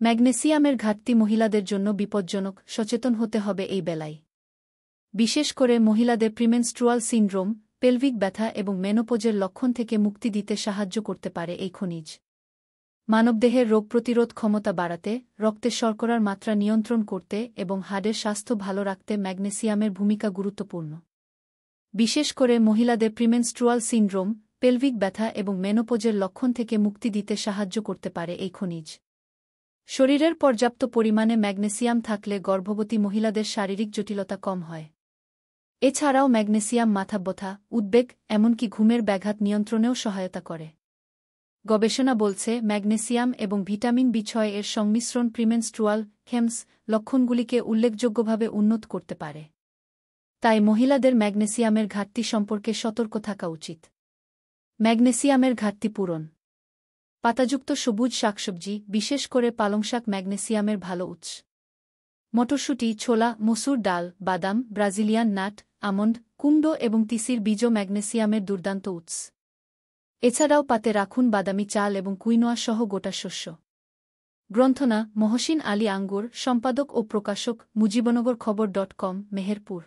ম্যাগনেসিয়ামের ঘাটতি মহিলাদের জন্য বিপজ্জনক, সচেতন হতে হবে এই বেলায়। বিশেষ করে মহিলাদের প্রিমেনস্ট্রুয়াল সিনড্রোম, পেলভিক ব্যথা এবং মেনোপজের লক্ষণ থেকে মুক্তি দিতে সাহায্য করতে পারে এই খনিজ। মানবদেহের রোগ প্রতিরোধ ক্ষমতা বাড়াতে, রক্তে শর্করার মাত্রা নিয়ন্ত্রণ করতে এবং হাড়ের স্বাস্থ্য ভালো রাখতে ম্যাগনেসিয়ামের ভূমিকা গুরুত্বপূর্ণ। বিশেষ করে মহিলাদের প্রিমেনস্ট্রুয়াল সিনড্রোম, পেলভিক ব্যথা এবং মেনোপজের লক্ষণ থেকে মুক্তি দিতে সাহায্য করতে পারে এই খনিজ। শরীরের পর্যাপ্ত পরিমাণে ম্যাগনেসিয়াম থাকলে গর্ভবতী মহিলাদের শারীরিক জটিলতা কম হয়। এছাড়াও ম্যাগনেসিয়াম মাথা ব্যথা, উদ্বেগ, এমনকি ঘুমের ব্যাঘাত নিয়ন্ত্রণেও সহায়তা করে। গবেষণা বলছে ম্যাগনেসিয়াম এবং ভিটামিন বি6 এর সংমিশ্রণ প্রিমেনস্ট্রুয়াল হেমস লক্ষণগুলিকে উল্লেখযোগ্যভাবে উন্নত করতে পারে। তাই মহিলাদের ম্যাগনেসিয়ামের ঘাটতি সম্পর্কে সতর্ক থাকা উচিত। ম্যাগনেসিয়ামের ঘাটতি পূরণ। পাতাযুক্ত সবুজ শাকসবজি, বিশেষ করে পালংশাক ম্যাগনেসিয়ামের ভালো উৎস। মটরশুঁটি, ছোলা, মসুর ডাল, বাদাম, ব্রাজিলিয়ান নাট, আমন্ড, কুমড়ো এবং তিসির বীজও ম্যাগনেসিয়ামের দুর্দান্ত উৎস। এছাড়াও পাতে রাখুন বাদামি চাল এবং কুইনোয়া সহ গোটা শস্য। গ্রন্থনা: মহসিন আলী আঙ্গুর, সম্পাদক ও প্রকাশক, মুজিবনগর খবর.com, মেহেরপুর।